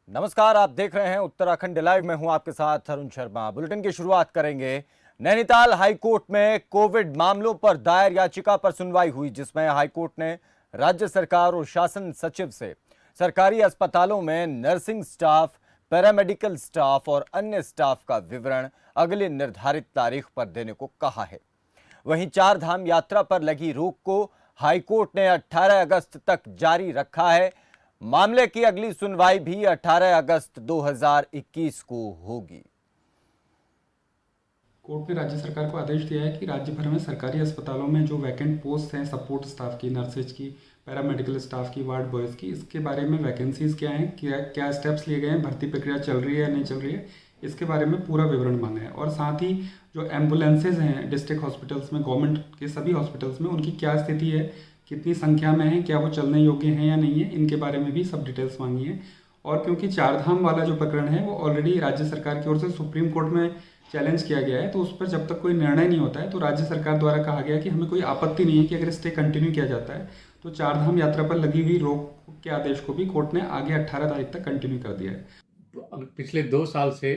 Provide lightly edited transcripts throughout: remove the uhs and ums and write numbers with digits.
नमस्कार, आप देख रहे हैं उत्तराखंड लाइव में हूं आपके साथ अरुण शर्मा। बुलेटिन की शुरुआत करेंगे। नैनीताल हाईकोर्ट में कोविड मामलों पर दायर याचिका पर सुनवाई हुई, जिसमें हाईकोर्ट ने राज्य सरकार और शासन सचिव से सरकारी अस्पतालों में नर्सिंग स्टाफ, पैरामेडिकल स्टाफ और अन्य स्टाफ का विवरण अगली निर्धारित तारीख पर देने को कहा है। वहीं चार धाम यात्रा पर लगी रोक को हाईकोर्ट ने 18 अगस्त तक जारी रखा है। मामले की अगली सुनवाई भी 18 अगस्त 2021 को होगी। कोर्ट ने राज्य सरकार को आदेश दिया है कि राज्य भर में सरकारी अस्पतालों में जो वैकेंट पोस्ट हैं सपोर्ट स्टाफ की, नर्सेज की, पैरामेडिकल स्टाफ की, वार्ड बॉयज़ की, इसके बारे में वैकेंसीज क्या हैं, क्या स्टेप्स लिए गए हैं, भर्ती प्रक्रिया चल रही है या नहीं चल रही है, इसके बारे में पूरा विवरण मांगा है। और साथ ही जो एम्बुलेंसेज हैं डिस्ट्रिक्ट हॉस्पिटल्स में, गवर्नमेंट के सभी हॉस्पिटल्स में, उनकी क्या स्थिति है, कितनी संख्या में है, क्या वो चलने योग्य हैं या नहीं है, इनके बारे में भी सब डिटेल्स मांगी है। और क्योंकि चारधाम वाला जो प्रकरण है वो ऑलरेडी राज्य सरकार की ओर से सुप्रीम कोर्ट में चैलेंज किया गया है, तो उस पर जब तक कोई निर्णय नहीं होता है तो राज्य सरकार द्वारा कहा गया कि हमें कोई आपत्ति नहीं है कि अगर स्टे कंटिन्यू किया जाता है तो चारधाम यात्रा पर लगी हुई रोक के आदेश को भी कोर्ट ने आगे 18 तारीख तक कंटिन्यू कर दिया है। पिछले 2 साल से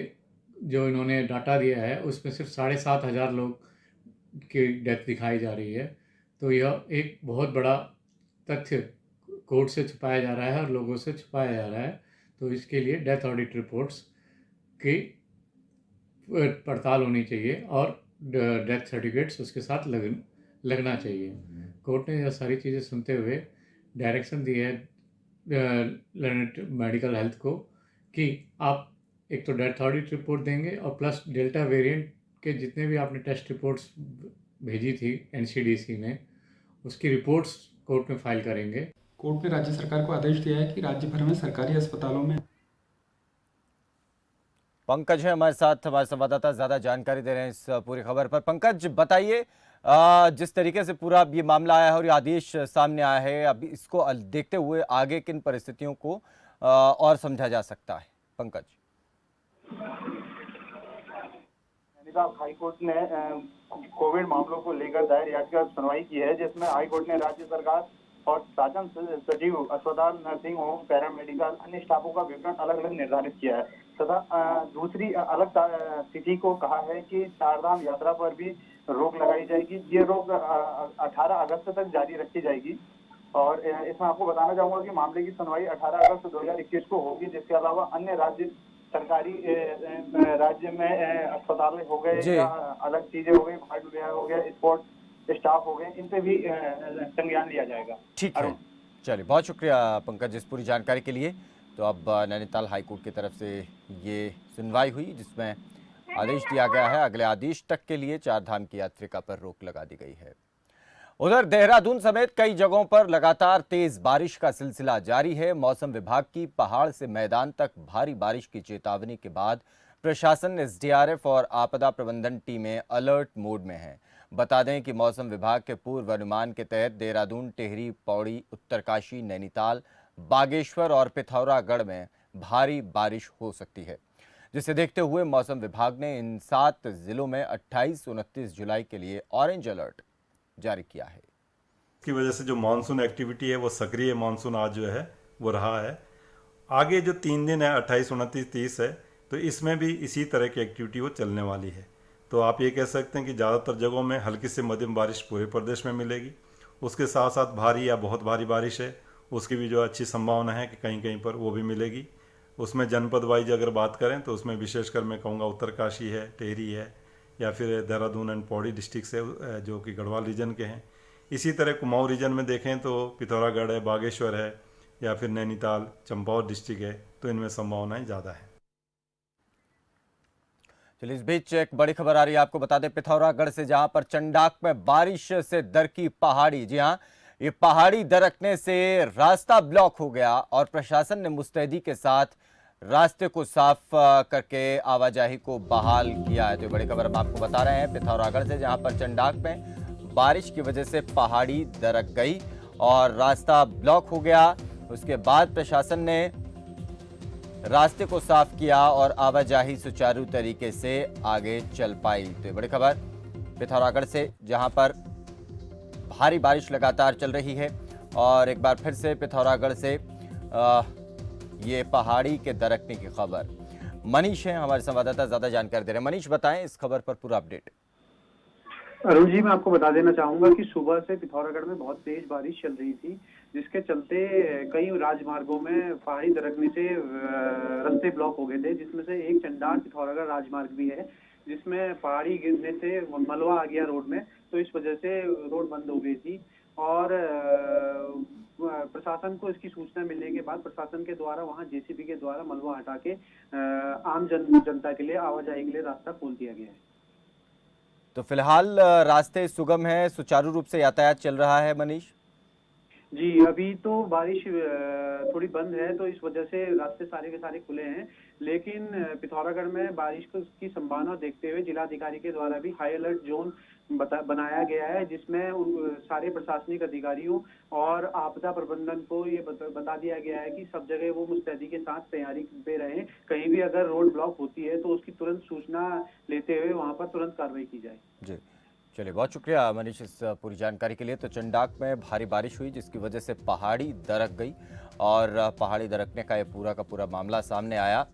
जो इन्होंने डाटा दिया है उसमें सिर्फ 7,500 लोग की डेथ दिखाई जा रही है, तो यह एक बहुत बड़ा तथ्य कोर्ट से छुपाया जा रहा है और लोगों से छुपाया जा रहा है। तो इसके लिए डेथ ऑडिट रिपोर्ट्स की पड़ताल होनी चाहिए और डेथ सर्टिफिकेट्स उसके साथ लगना चाहिए। कोर्ट ने यह सारी चीज़ें सुनते हुए डायरेक्शन दी है मेडिकल हेल्थ को कि आप एक तो डेथ ऑडिट रिपोर्ट देंगे और प्लस डेल्टा वेरिएंट के जितने भी आपने टेस्ट रिपोर्ट्स भेजी थी एनसीडीसी ने, उसकी रिपोर्ट्स कोर्ट में फाइल करेंगे। कोर्ट ने राज्य सरकार को आदेश दिया है कि राज्य भर में सरकारी अस्पतालों में। पंकज है हमारे साथ, हमारे संवाददाता ज्यादा जानकारी दे रहे हैं इस पूरी खबर पर। पंकज, बताइए, जिस तरीके से पूरा ये मामला आया है और ये आदेश सामने आया है, अभी इसको देखते हुए आगे किन परिस्थितियों को और समझा जा सकता है? पंकज, नैनीताल हाईकोर्ट ने कोविड मामलों को लेकर दायर याचिका सुनवाई की है, जिसमें हाईकोर्ट ने राज्य सरकार और शासन सचिव, अस्पताल, नर्सिंग होम, पैरामेडिकल, अन्य स्टाफों का विवरण अलग अलग निर्धारित किया है तथा दूसरी अलग तिथि को कहा है कि चारधाम यात्रा पर भी रोक लगाई जाएगी। ये रोक 18 अगस्त तक जारी रखी जाएगी। और इसमें आपको बताना चाहूंगा कि मामले की सुनवाई 18 अगस्त 2021 को होगी, जिसके अलावा अन्य राज्य सरकारी राज्य में अस्पताल हो गए या अलग चीजें हो गई, वार्ड वगैरह हो गया, स्पोर्ट स्टाफ हो गए, इन पे भी संज्ञान लिया जाएगा। ठीक है, चलिए, बहुत शुक्रिया पंकज इस पूरी जानकारी के लिए। तो अब नैनीताल हाईकोर्ट की तरफ से ये सुनवाई हुई, जिसमें आदेश दिया गया है अगले आदेश तक के लिए चारधाम की यात्रा पर रोक लगा दी गई है। उधर देहरादून समेत कई जगहों पर लगातार तेज बारिश का सिलसिला जारी है। मौसम विभाग की पहाड़ से मैदान तक भारी बारिश की चेतावनी के बाद प्रशासन, एसडीआरएफ और आपदा प्रबंधन टीमें अलर्ट मोड में हैं। बता दें कि मौसम विभाग के पूर्व अनुमान के तहत देहरादून, टिहरी, पौड़ी, उत्तरकाशी, नैनीताल, बागेश्वर और पिथौरागढ़ में भारी बारिश हो सकती है, जिसे देखते हुए मौसम विभाग ने इन 7 जिलों में 28-29 जुलाई के लिए ऑरेंज अलर्ट जारी किया है। इसकी वजह से जो मानसून एक्टिविटी है वो सक्रिय मानसून आज जो है वो रहा है। आगे जो 3 दिन है 28, 29, 30 है, तो इसमें भी इसी तरह की एक्टिविटी वो चलने वाली है। तो आप ये कह सकते हैं कि ज़्यादातर जगहों में हल्की से मध्यम बारिश पूरे प्रदेश में मिलेगी। उसके साथ साथ भारी या बहुत भारी बारिश है, उसकी भी जो अच्छी संभावना है कि कहीं कहीं पर वो भी मिलेगी। उसमें जनपद वाइज अगर बात करें तो उसमें विशेषकर मैं कहूँगा उत्तरकाशी है, टिहरी है, या फिर देहरादून एंड पौड़ी डिस्ट्रिक्ट से जो कि गढ़वाल रीजन के हैं। इसी तरह कुमाऊं रीजन में देखें तो पिथौरागढ़ है, बागेश्वर है, या फिर नैनीताल, चंपावत डिस्ट्रिक्ट है, तो इनमें संभावनाएं ज़्यादा है। चलिए, इस बीच एक बड़ी खबर आ रही है, आपको बता दें पिथौरागढ़ से, जहां पर चंडाक में बारिश से दरकी पहाड़ी। जी हां, ये पहाड़ी दरकने से रास्ता ब्लॉक हो गया और प्रशासन ने मुस्तैदी के साथ रास्ते को साफ करके आवाजाही को बहाल किया है। तो बड़ी खबर हम आपको बता रहे हैं पिथौरागढ़ से, जहां पर चंडाक में बारिश की वजह से पहाड़ी दरक गई और रास्ता ब्लॉक हो गया। उसके बाद प्रशासन ने रास्ते को साफ किया और आवाजाही सुचारू तरीके से आगे चल पाई। तो बड़ी खबर पिथौरागढ़ से, जहां पर भारी बारिश लगातार चल रही है। और एक बार फिर से पिथौरागढ़ से ये पहाड़ी के दरकने की खबर। मनीष हैं हमारे संवाददाता, ज्यादा जानकारी दे रहे हैं। मनीष, बताएं इस खबर पर पूरा अपडेट। अरुण जी, मैं आपको बता देना चाहूंगा कि सुबह से पिथौरागढ़ में बहुत तेज बारिश चल रही थी, जिसके चलते कई राजमार्गों में पहाड़ी दरकने से रास्ते ब्लॉक हो गए थे, जिसमें से एक चंडाल पिथौरागढ़ राजमार्ग भी है, जिसमें पहाड़ी गिरने से मलबा आ गया रोड में, तो इस वजह से रोड बंद हो गई थी। और प्रशासन को इसकी सूचना मिलने के बाद प्रशासन के द्वारा वहां जेसीबी के द्वारा मलबा हटा के आम जनता के लिए आवाजाही के लिए रास्ता खोल दिया गया है। तो फिलहाल रास्ते सुगम है, सुचारू रूप से यातायात चल रहा है मनीष? जी, अभी तो बारिश थोड़ी बंद है, तो इस वजह से रास्ते सारे के सारे खुले हैं, लेकिन पिथौरागढ़ में बारिश की संभावना देखते हुए जिलाधिकारी के द्वारा भी हाई अलर्ट जोन बनाया गया है, जिसमें सारे प्रशासनिक अधिकारियों और आपदा प्रबंधन को ये बता दिया गया है कि सब जगह वो मुस्तैदी के साथ तैयारी पे रहें। कहीं भी अगर रोड ब्लॉक होती है तो उसकी तुरंत सूचना लेते हुए वहां पर तुरंत कार्रवाई की जाए। जी, चलिए, बहुत शुक्रिया मनीष इस पूरी जानकारी के लिए। तो चंडाक में भारी बारिश हुई, जिसकी वजह से पहाड़ी दरक गई और पहाड़ी दरकने का ये पूरा का पूरा मामला सामने आया।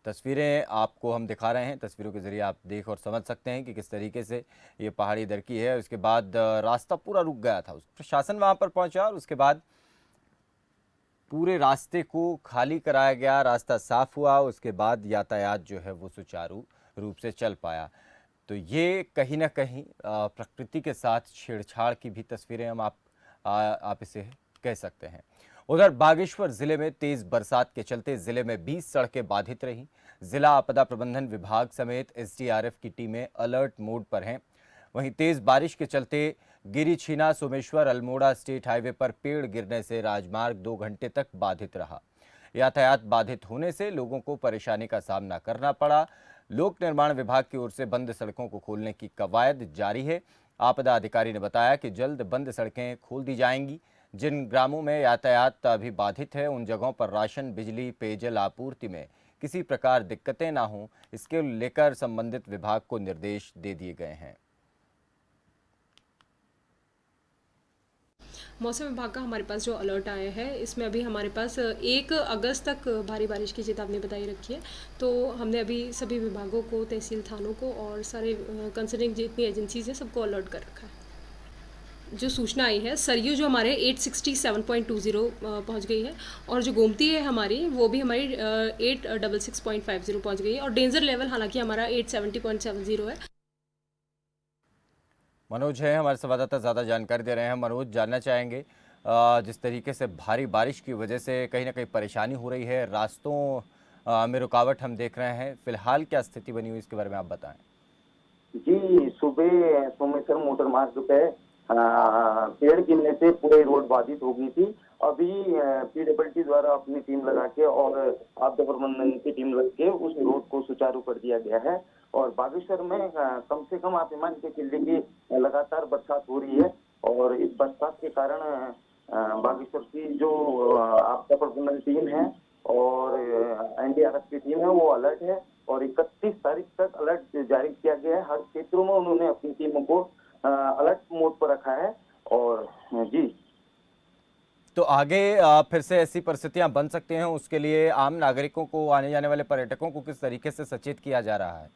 तस्वीरें आपको हम दिखा रहे हैं, तस्वीरों के जरिए आप देख और समझ सकते हैं कि किस तरीके से ये पहाड़ी दरकी है। उसके बाद रास्ता पूरा रुक गया था, प्रशासन वहां पर पहुंचा और उसके बाद पूरे रास्ते को खाली कराया गया, रास्ता साफ हुआ, उसके बाद यातायात जो है वो सुचारू रूप से चल पाया। तो ये कहीं ना कहीं प्रकृति के साथ छेड़छाड़ की भी तस्वीरें हम आप इसे कह सकते हैं। उधर बागेश्वर जिले में तेज बरसात के चलते जिले में 20 सड़कें बाधित रहीं। जिला आपदा प्रबंधन विभाग समेत एसडीआरएफ की टीमें अलर्ट मोड पर हैं। वहीं तेज बारिश के चलते गिरिछीना सोमेश्वर अल्मोड़ा स्टेट हाईवे पर पेड़ गिरने से राजमार्ग 2 घंटे तक बाधित रहा। यातायात बाधित होने से लोगों को परेशानी का सामना करना पड़ा। लोक निर्माण विभाग की ओर से बंद सड़कों को खोलने की कवायद जारी है। आपदा अधिकारी ने बताया कि जल्द बंद सड़कें खोल दी जाएंगी। जिन ग्रामों में यातायात अभी बाधित है, उन जगहों पर राशन, बिजली, पेयजल आपूर्ति में किसी प्रकार दिक्कतें ना हों, इसके लेकर संबंधित विभाग को निर्देश दे दिए गए हैं। मौसम विभाग का हमारे पास जो अलर्ट आया है, इसमें अभी हमारे पास 1 अगस्त तक भारी बारिश की चेतावनी बताई रखी है। तो हमने अभी सभी विभागों को, तहसील थानों को और सारे कंसर्निंग जितनी एजेंसीज हैं सबको अलर्ट कर रखा है। जो सूचना आई है, सरयू जो हमारे 867.20 पहुंच गई है, और जो गोमती है हमारी, वो भी हमारी 866.50 पहुंच गई है, और डेंजर लेवल हालांकि हमारा 870.70 है। मनोज है हमारे संवाददाता, ज़्यादा जानकारी दे रहे हैं। मनोज, जानना चाहेंगे जिस तरीके से भारी बारिश की वजह से कहीं ना कहीं परेशानी हो रही है, रास्तों में रुकावट हम देख रहे हैं, फिलहाल क्या स्थिति बनी हुई इसके बारे में आप बताएं। जी, सुबह सोमेश्वर मोटर मार्ग पे पेड़ गिरने से पूरे रोड बाधित हो गई थी। अभी पीडब्ल्यूडी द्वारा अपनी टीम लगा के और आपदा प्रबंधन की टीम लग के उस रोड को सुचारू कर दिया गया है। और बागेश्वर में कम से कम आप मान के चलिए कि लगातार बरसात हो रही है, और इस बरसात के कारण बागेश्वर की जो आपदा प्रबंधन टीम है और एनडीआरएफ की टीम है वो अलर्ट है, और 31 तारीख तक अलर्ट जारी किया गया है। हर क्षेत्रों में उन्होंने अपनी टीमों को अलर्ट मोड पर रखा है। और जी, तो आगे फिर से ऐसी परिस्थितियां बन सकती हैं, उसके लिए आम नागरिकों को, आने जाने वाले पर्यटकों को किस तरीके से सचेत किया जा रहा है?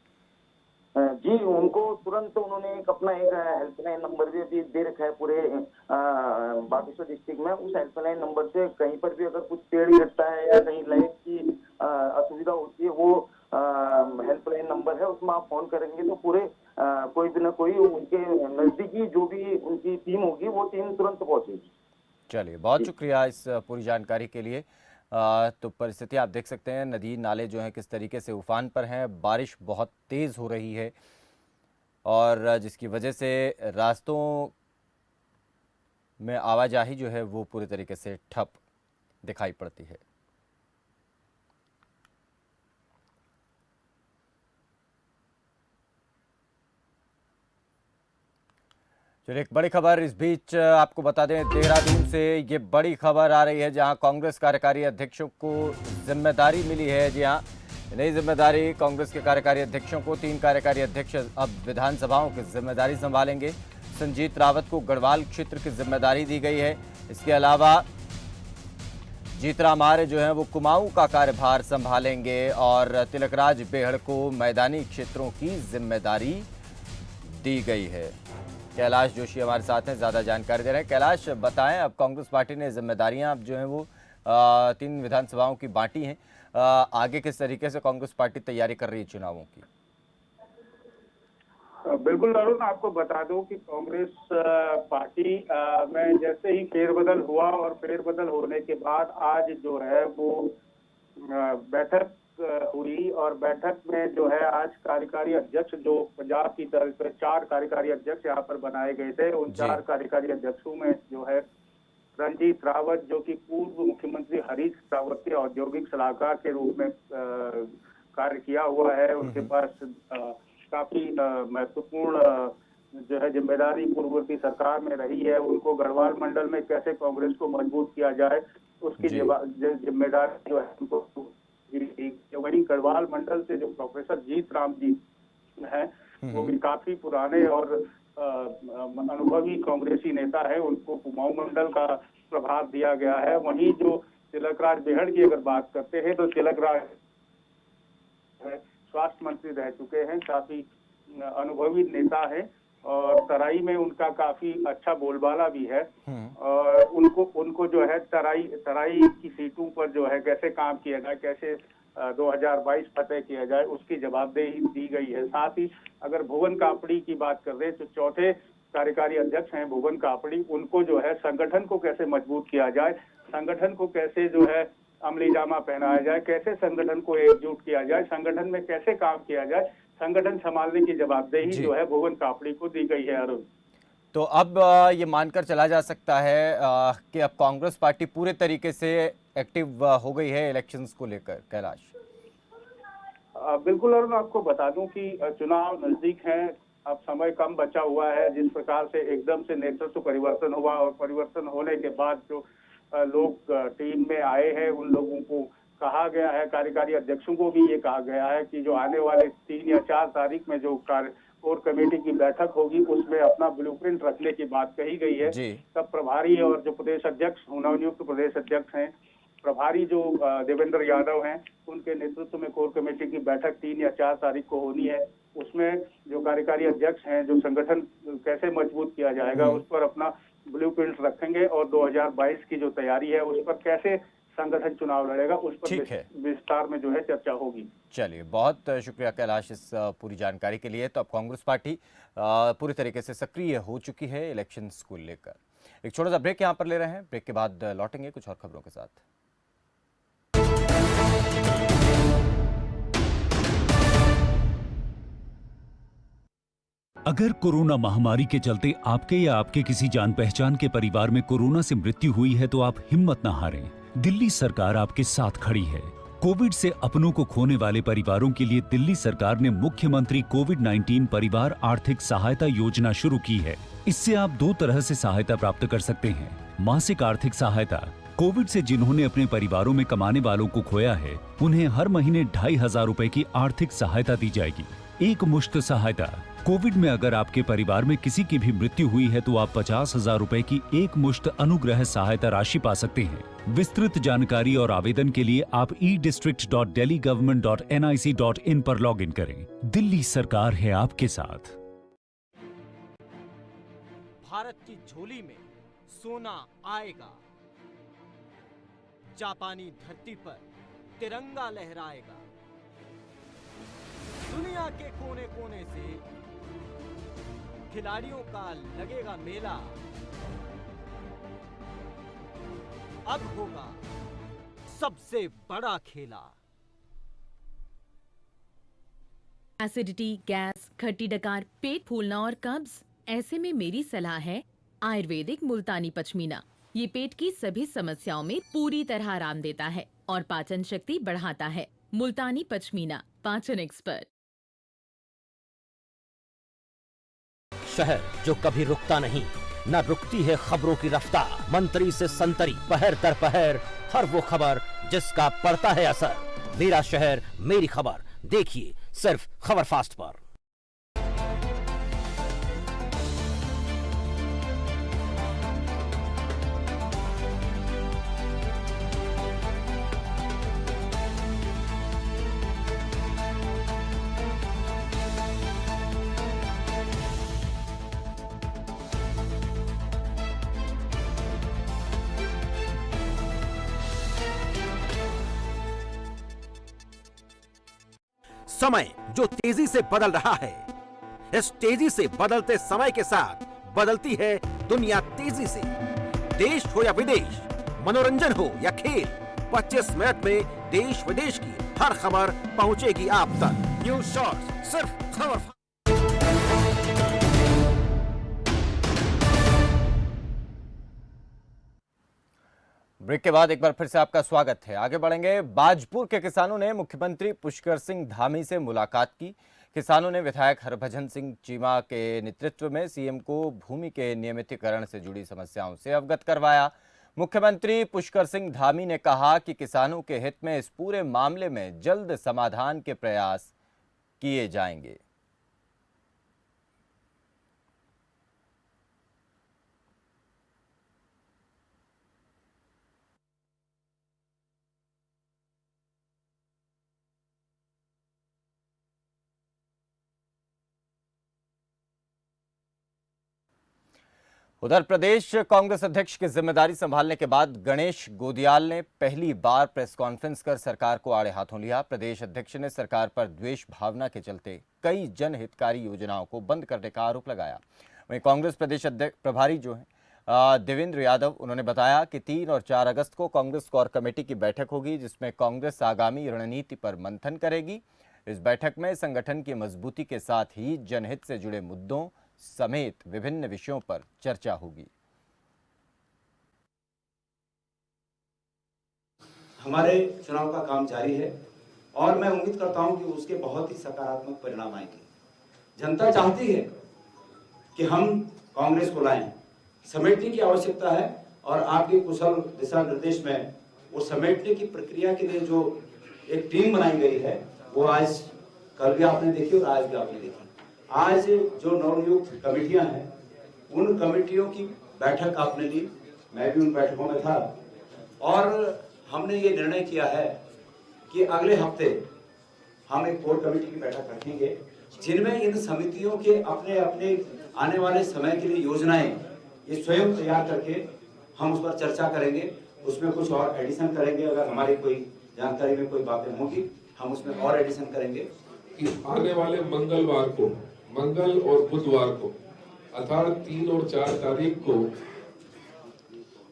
जी, उनको तुरंत उन्होंने अपना एक हेल्पलाइन नंबर भी दे रखा है पूरे बागेश्वर डिस्ट्रिक्ट में। उस हेल्पलाइन नंबर से कहीं पर भी अगर कुछ पेड़ गिरता है या कहीं लाइट की असुविधा होती है, वो हेल्पलाइन नंबर है, उसमें आप फोन करेंगे तो पूरे कोई भी ना कोई उनके नजदीकी जो भी उनकी टीम होगी वो टीम तुरंत पहुंचेगी। चलिए, बहुत शुक्रिया इस पूरी जानकारी के लिए। तो परिस्थिति आप देख सकते हैं, नदी नाले जो हैं किस तरीके से उफान पर हैं, बारिश बहुत तेज़ हो रही है और जिसकी वजह से रास्तों में आवाजाही जो है वो पूरी तरीके से ठप दिखाई पड़ती है। चलिए, एक बड़ी खबर इस बीच आपको बता दें, देहरादून से ये बड़ी खबर आ रही है जहां कांग्रेस कार्यकारी अध्यक्षों को जिम्मेदारी मिली है। जी हां, नई जिम्मेदारी कांग्रेस के कार्यकारी अध्यक्षों को, 3 कार्यकारी अध्यक्ष अब विधानसभाओं की जिम्मेदारी संभालेंगे। संजीत रावत को गढ़वाल क्षेत्र की जिम्मेदारी दी गई है। इसके अलावा जीतराम आर्य जो है वो कुमाऊं का कार्यभार संभालेंगे और तिलकराज बेहड़ को मैदानी क्षेत्रों की जिम्मेदारी दी गई है। कैलाश जोशी हमारे साथ हैं, ज़्यादा जानकारी दे रहे हैं। कैलाश, बताएं, अब कांग्रेस पार्टी ने जिम्मेदारियां अब जो हैं वो 3 विधानसभाओं की बांटी हैं। आगे किस तरीके से कांग्रेस पार्टी तैयारी कर रही है चुनावों की? बिल्कुल अरुण, आपको बता दूं कि कांग्रेस पार्टी में जैसे ही फेरबदल हुआ और फेरबदल होने के बाद आज जो है वो बैठक हुई और बैठक में जो है आज कार्यकारी अध्यक्ष जो पंजाब की तरफ से 4 कार्यकारी अध्यक्ष यहाँ पर बनाए गए थे, उन 4 कार्यकारी अध्यक्षों में जो है रंजीत रावत, जो कि पूर्व मुख्यमंत्री हरीश रावत के औद्योगिक सलाहकार के रूप में कार्य किया हुआ है, उनके पास काफी महत्वपूर्ण जो है जिम्मेदारी पूर्ववर्ती सरकार में रही है। उनको गढ़वाल मंडल में कैसे कांग्रेस को मजबूत किया जाए उसकी जिम्मेदारी जो है उनको। वहीं गढ़वाल मंडल से जो प्रोफेसर जीतराम जी हैं वो भी काफी पुराने और अनुभवी कांग्रेसी नेता है, उनको कुमाऊं मंडल का प्रभार दिया गया है। वहीं जो तिलकराज बेहड़ की अगर बात करते हैं तो तिलकराज स्वास्थ्य मंत्री रह चुके हैं, काफी अनुभवी नेता है और तराई में उनका काफी अच्छा बोलबाला भी है और उनको जो है तराई की सीटों पर जो है कैसे काम किया जाए, कैसे 2022 फतेह किया जाए उसकी जवाबदेही दी गई है। साथ ही अगर भुवन कापड़ी की बात कर रहे हैं तो चौथे कार्यकारी अध्यक्ष हैं भुवन कापड़ी, उनको जो है संगठन को कैसे मजबूत किया जाए, संगठन को कैसे जो है अमली जामा पहनाया जाए, कैसे संगठन को एकजुट किया जाए, संगठन में कैसे काम किया जाए, संगठन संभालने की जवाबदेही जो है भुवन कापड़ी को दी गई है। अरुण, तो अब ये मानकर चला जा सकता है कि अब कांग्रेस पार्टी पूरे तरीके से एक्टिव हो गई है इलेक्शंस को लेकर। कैलाश, बिल्कुल अरुण, आपको बता दूं कि चुनाव नजदीक हैं, अब समय कम बचा हुआ है। जिस प्रकार से एकदम से नेतृत्व परिवर्तन हुआ और परिवर्तन होने के बाद जो लोग टीम में आए हैं उन लोगों को कहा गया है, कार्यकारी अध्यक्षों को भी ये कहा गया है कि जो आने वाले 3 या 4 तारीख में जो कोर कमेटी की बैठक होगी उसमें अपना ब्लूप्रिंट रखने की बात कही गई है। तब प्रभारी और जो प्रदेश अध्यक्ष, नवनियुक्त प्रदेश अध्यक्ष हैं, प्रभारी जो देवेंद्र यादव हैं, उनके नेतृत्व में कोर कमेटी की बैठक 3 या 4 तारीख को होनी है। उसमें जो कार्यकारी अध्यक्ष हैं, जो संगठन कैसे मजबूत किया जाएगा उस पर अपना ब्लूप्रिंट रखेंगे और 2022 की जो तैयारी है उस पर कैसे संगठन चुनाव लड़ेगा उस पर विस्तार में जो है चर्चा होगी। चलिए, बहुत शुक्रिया कैलाश इस पूरी जानकारी के लिए। तो अब कांग्रेस पार्टी पूरी तरीके से सक्रिय हो चुकी है इलेक्शंस को लेकर। एक छोटा सा ब्रेक यहाँ पर ले रहे हैं, ब्रेक के बाद लौटेंगे कुछ और खबरों के साथ। अगर कोरोना महामारी के चलते आपके या आपके किसी जान पहचान के परिवार में कोरोना से मृत्यु हुई है तो आप हिम्मत न हारें। दिल्ली सरकार आपके साथ खड़ी है। कोविड से अपनों को खोने वाले परिवारों के लिए दिल्ली सरकार ने मुख्यमंत्री कोविड-19 परिवार आर्थिक सहायता योजना शुरू की है। इससे आप 2 तरह से सहायता प्राप्त कर सकते हैं। मासिक आर्थिक सहायता, कोविड से जिन्होंने अपने परिवारों में कमाने वालों को खोया है उन्हें हर महीने 2,500 रुपए की आर्थिक सहायता दी जाएगी। एक मुश्त सहायता, कोविड में अगर आपके परिवार में किसी की भी मृत्यु हुई है तो आप 50,000 रुपए की एक मुश्त अनुग्रह सहायता राशि पा सकते हैं। विस्तृत जानकारी और आवेदन के लिए आप edistrict.delhigovernment.nic.in पर लॉगिन करें। दिल्ली सरकार है आपके साथ। भारत की झोली में सोना आएगा, जापानी धरती पर तिरंगा लहराएगा, दुनिया के कोने कोने से खिलाड़ियों का लगेगा मेला। अब होगा सबसे बड़ा खेला। एसिडिटी, गैस, खट्टी डकार, पेट फूलना और कब्ज, ऐसे में मेरी सलाह है आयुर्वेदिक मुल्तानी पचमीना। ये पेट की सभी समस्याओं में पूरी तरह आराम देता है और पाचन शक्ति बढ़ाता है। मुल्तानी पचमीना, पाचन एक्सपर्ट। शहर जो कभी रुकता नहीं, न रुकती है खबरों की रफ्तार। मंत्री से संतरी, पहर दर पहर, हर वो खबर जिसका पड़ता है असर। मेरा शहर मेरी खबर, देखिए सिर्फ खबर फास्ट पर। समय जो तेजी से बदल रहा है। इस तेजी से बदलते समय के साथ बदलती है दुनिया तेजी से। देश हो या विदेश, मनोरंजन हो या खेल, 25 मिनट में देश विदेश की हर खबर पहुंचेगी आप तक। न्यूज शॉर्ट्स, सिर्फ खबर। ब्रेक के बाद एक बार फिर से आपका स्वागत है। आगे बढ़ेंगे। बाजपुर के किसानों ने मुख्यमंत्री पुष्कर सिंह धामी से मुलाकात की। किसानों ने विधायक हरभजन सिंह चीमा के नेतृत्व में सीएम को भूमि के नियमितीकरण से जुड़ी समस्याओं से अवगत करवाया। मुख्यमंत्री पुष्कर सिंह धामी ने कहा कि किसानों के हित में इस पूरे मामले में जल्द समाधान के प्रयास किए जाएंगे। उधर प्रदेश कांग्रेस अध्यक्ष की जिम्मेदारी संभालने के बाद गणेश गोदियाल ने पहली बार प्रेस कॉन्फ्रेंस कर सरकार को आड़े हाथों लिया। प्रदेश अध्यक्ष ने सरकार पर द्वेष भावना के चलते कई जनहितकारी योजनाओं को बंद करने का आरोप लगाया। वहीं कांग्रेस प्रदेश अध्यक्ष प्रभारी जो हैं देवेंद्र यादव, उन्होंने बताया कि 3 और 4 अगस्त को कांग्रेस कोर कमेटी की बैठक होगी, जिसमें कांग्रेस आगामी रणनीति पर मंथन करेगी। इस बैठक में संगठन की मजबूती के साथ ही जनहित से जुड़े मुद्दों समेत विभिन्न विषयों पर चर्चा होगी। हमारे चुनाव का काम जारी है और मैं उम्मीद करता हूं कि उसके बहुत ही सकारात्मक परिणाम आएंगे। जनता चाहती है कि हम कांग्रेस को लाएं, समेटने की आवश्यकता है और आपके कुशल दिशा निर्देश में वो समेटने की प्रक्रिया के लिए जो एक टीम बनाई गई है वो आज कल भी आपने देखी और आज भी आपने देखी। आज जो नवनियुक्त कमेटियां हैं उन कमेटियों की बैठक आपने ली, मैं भी उन बैठकों में था और हमने ये निर्णय किया है कि अगले हफ्ते हम एक कोर कमेटी की बैठक रखेंगे, जिनमें इन समितियों के अपने अपने आने वाले समय के लिए योजनाएं ये स्वयं तैयार करके हम उस पर चर्चा करेंगे। उसमें कुछ और एडिशन करेंगे, अगर हमारी कोई जानकारी में कोई बातें होंगी हम उसमें और एडिशन करेंगे। कि आने वाले मंगलवार को, मंगल और बुधवार को अर्थात 3 और 4 तारीख को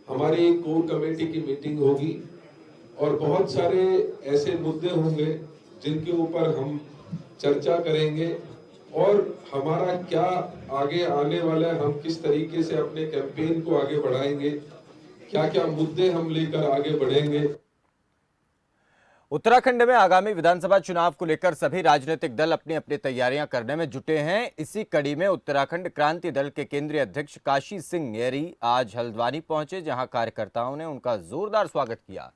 हमारी कोर कमेटी की मीटिंग होगी और बहुत सारे ऐसे मुद्दे होंगे जिनके ऊपर हम चर्चा करेंगे और हमारा क्या आगे आने वाला है, हम किस तरीके से अपने कैंपेन को आगे बढ़ाएंगे, क्या क्या मुद्दे हम लेकर आगे बढ़ेंगे। उत्तराखंड में आगामी विधानसभा चुनाव को लेकर सभी राजनीतिक दल अपनी अपनी तैयारियां करने में जुटे हैं। इसी कड़ी में उत्तराखंड क्रांति दल के केंद्रीय अध्यक्ष काशी सिंह नेरी आज हल्द्वानी पहुंचे, जहां कार्यकर्ताओं ने उनका जोरदार स्वागत किया।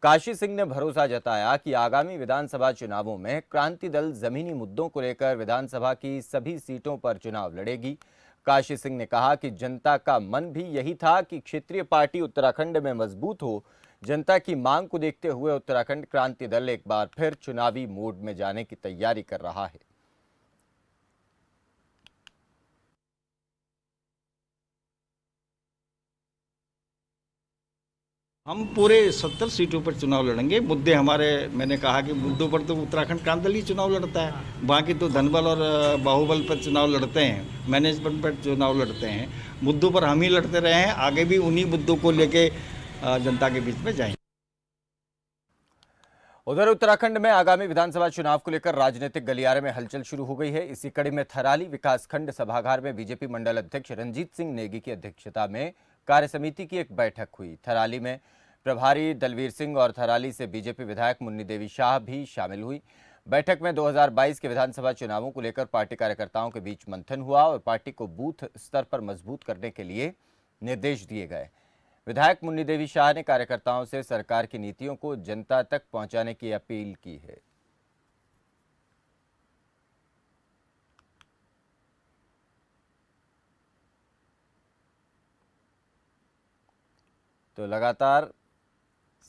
काशी सिंह ने भरोसा जताया कि आगामी विधानसभा चुनावों में क्रांति दल जमीनी मुद्दों को लेकर विधानसभा की सभी सीटों पर चुनाव लड़ेगी। काशी सिंह ने कहा कि जनता का मन भी यही था कि क्षेत्रीय पार्टी उत्तराखंड में मजबूत हो। जनता की मांग को देखते हुए उत्तराखंड क्रांति दल एक बार फिर चुनावी मोड में जाने की तैयारी कर रहा है। हम पूरे 70 सीटों पर चुनाव लड़ेंगे। मुद्दे हमारे, मैंने कहा कि मुद्दों पर तो उत्तराखंड क्रांति दल ही चुनाव लड़ता है, बाकी तो धनबल और बाहुबल पर चुनाव लड़ते हैं, मैनेजमेंट पर चुनाव लड़ते हैं। मुद्दों पर हम ही लड़ते रहे हैं, आगे भी उन्हीं मुद्दों को लेके जनता के बीच में जाएंगे। उधर उत्तराखंड में आगामी विधानसभा चुनाव को लेकर राजनीतिक गलियारे में हलचल शुरू हो गई है। इसी कड़ी में थराली विकासखंड सभागार में बीजेपी मंडल अध्यक्ष रंजीत सिंह नेगी की अध्यक्षता में कार्य समिति की एक बैठक हुई। थराली में प्रभारी दलवीर सिंह और थराली से बीजेपी विधायक मुन्नी देवी शाह भी शामिल हुई। बैठक में 2022 के विधानसभा चुनावों को लेकर पार्टी कार्यकर्ताओं के बीच मंथन हुआ और पार्टी को बूथ स्तर पर मजबूत करने के लिए निर्देश दिए गए। विधायक मुन्नी देवी शाह ने कार्यकर्ताओं से सरकार की नीतियों को जनता तक पहुंचाने की अपील की है। तो लगातार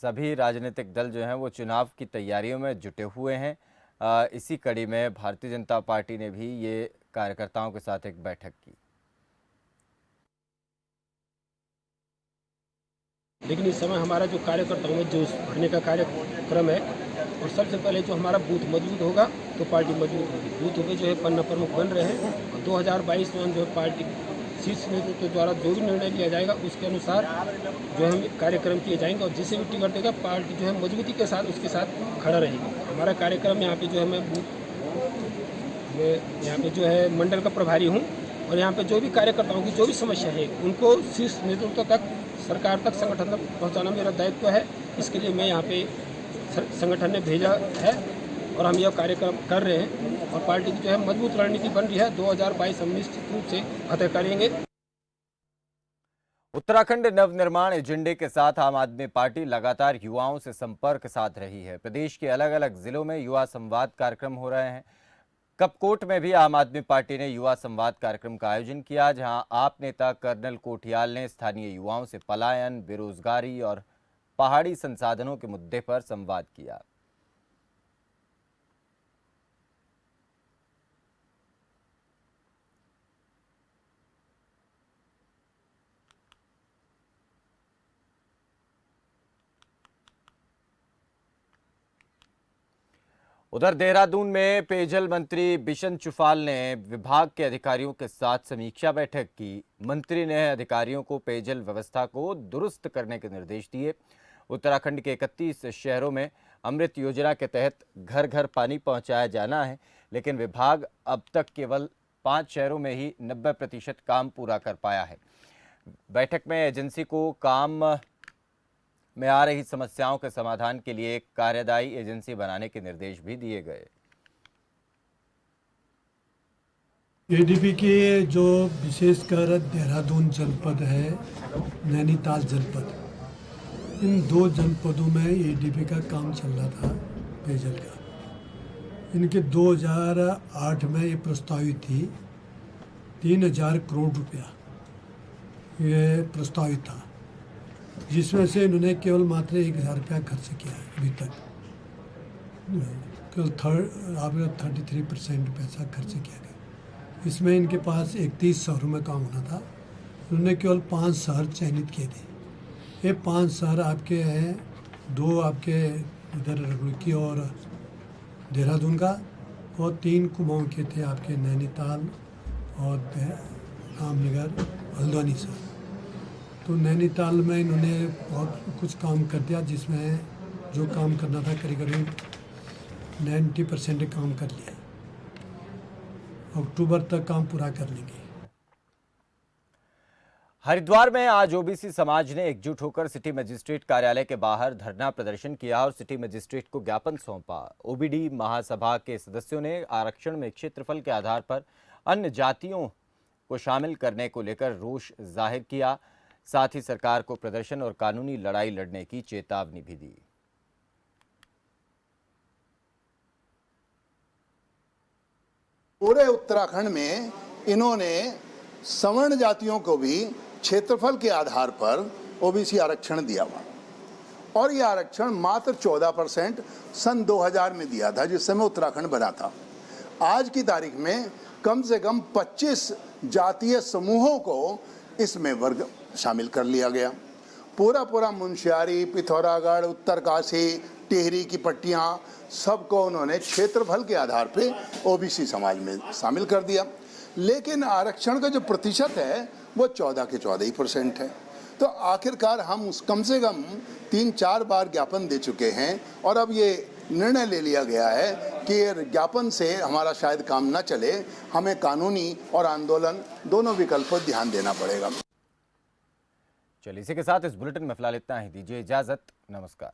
सभी राजनीतिक दल जो हैं वो चुनाव की तैयारियों में जुटे हुए हैं। इसी कड़ी में भारतीय जनता पार्टी ने भी ये कार्यकर्ताओं के साथ एक बैठक की। लेकिन इस समय हमारा जो कार्यकर्ताओं में जो भरने का कार्यक्रम है और सबसे पहले जो हमारा बूथ मजबूत होगा तो पार्टी मजबूत होगी। बूथ पे जो है पन्ना प्रमुख बन रहे हैं और 2022 में जो है पार्टी शीर्ष नेतृत्व द्वारा जो भी निर्णय लिया जाएगा उसके अनुसार जो हम कार्यक्रम किए जाएंगे और जिसे भी टिकट देगा पार्टी जो है मजबूती के साथ उसके साथ खड़ा रहेगी। हमारा कार्यक्रम यहाँ पे जो है मैं यहाँ पे जो है मंडल का प्रभारी हूँ और यहाँ पे जो भी कार्यकर्ताओं की जो भी समस्या है उनको शीर्ष नेतृत्व तक, सरकार तक, संगठन तक पहुँचाना मेरा दायित्व है। इसके लिए मैं यहाँ पे संगठन ने भेजा है और हम यह कार्यक्रम कर रहे हैं और पार्टी की जो है मजबूत रणनीति बन रही है। 2022 हम निश्चित रूप से फतेह करेंगे। उत्तराखंड नवनिर्माण एजेंडे के साथ आम आदमी पार्टी लगातार युवाओं से संपर्क साध रही है। प्रदेश के अलग अलग जिलों में युवा संवाद कार्यक्रम हो रहे हैं। कपकोट में भी आम आदमी पार्टी ने युवा संवाद कार्यक्रम का आयोजन किया, जहां आप नेता कर्नल कोठियाल ने स्थानीय युवाओं से पलायन, बेरोजगारी और पहाड़ी संसाधनों के मुद्दे पर संवाद किया। उधर देहरादून में पेयजल मंत्री बिशन चुफाल ने विभाग के अधिकारियों के साथ समीक्षा बैठक की। मंत्री ने अधिकारियों को पेयजल व्यवस्था को दुरुस्त करने के निर्देश दिए। उत्तराखंड के 31 शहरों में अमृत योजना के तहत घर घर पानी पहुंचाया जाना है, लेकिन विभाग अब तक केवल 5 शहरों में ही 90% काम पूरा कर पाया है। बैठक में एजेंसी को काम में आ रही समस्याओं के समाधान के लिए एक कार्यदायी एजेंसी बनाने के निर्देश भी दिए गए। एडीबी के जो विशेषकर देहरादून जनपद है, नैनीताल जनपद, इन 2 जनपदों में एडीबी का काम चल रहा था पेयजल का। इनके 2008 में ये प्रस्तावित थी 3000 करोड़ रुपया ये प्रस्तावित था, जिसमें से इन्होंने केवल मात्र 1000 रुपया खर्च किया है अभी तक। केवल 33% पैसा खर्च किया गया। इसमें इनके पास 31 शहरों में काम होना था, उन्होंने केवल 5 शहर चयनित किए थे। ये 5 शहर आपके हैं, 2 आपके इधर रुड़की और देहरादून का, और 3 कुमाऊं के थे आपके नैनीताल और रामनगर, हल्द्वानी से। तो नैनीताल में इन्होंने बहुत कुछ काम कर दिया, जिसमें जो काम करना था करीब 90% काम कर लिया। अक्टूबर तक काम पूरा कर लेंगे। हरिद्वार में आज ओबीसी समाज ने एकजुट होकर सिटी मजिस्ट्रेट कार्यालय के बाहर धरना प्रदर्शन किया और सिटी मजिस्ट्रेट को ज्ञापन सौंपा। ओबीडी महासभा के सदस्यों ने आरक्षण में क्षेत्रफल के आधार पर अन्य जातियों को शामिल करने को लेकर रोष जाहिर किया। साथ ही सरकार को प्रदर्शन और कानूनी लड़ाई लड़ने की चेतावनी भी दी। पूरे उत्तराखंड में इन्होंने सवर्ण जातियों को भी क्षेत्रफल के आधार पर ओबीसी आरक्षण दिया हुआ, और ये आरक्षण मात्र 14% सन 2000 में दिया था, जिस समय उत्तराखंड बना था। आज की तारीख में कम से कम 25 जातीय समूहों को इसमें वर्ग शामिल कर लिया गया। पूरा मुंशियारी, पिथौरागढ़, उत्तरकाशी, टिहरी की पट्टियाँ सबको उन्होंने क्षेत्रफल के आधार पे ओबीसी समाज में शामिल कर दिया। लेकिन आरक्षण का जो प्रतिशत है वो 14 के 14% है। तो आखिरकार हम कम से कम 3-4 बार ज्ञापन दे चुके हैं और अब ये निर्णय ले लिया गया है कि ज्ञापन से हमारा शायद काम ना चले, हमें कानूनी और आंदोलन दोनों विकल्प पर ध्यान देना पड़ेगा। चलिए इसी के साथ इस बुलेटिन में फिलहाल इतना ही। दीजिए इजाजत। नमस्कार।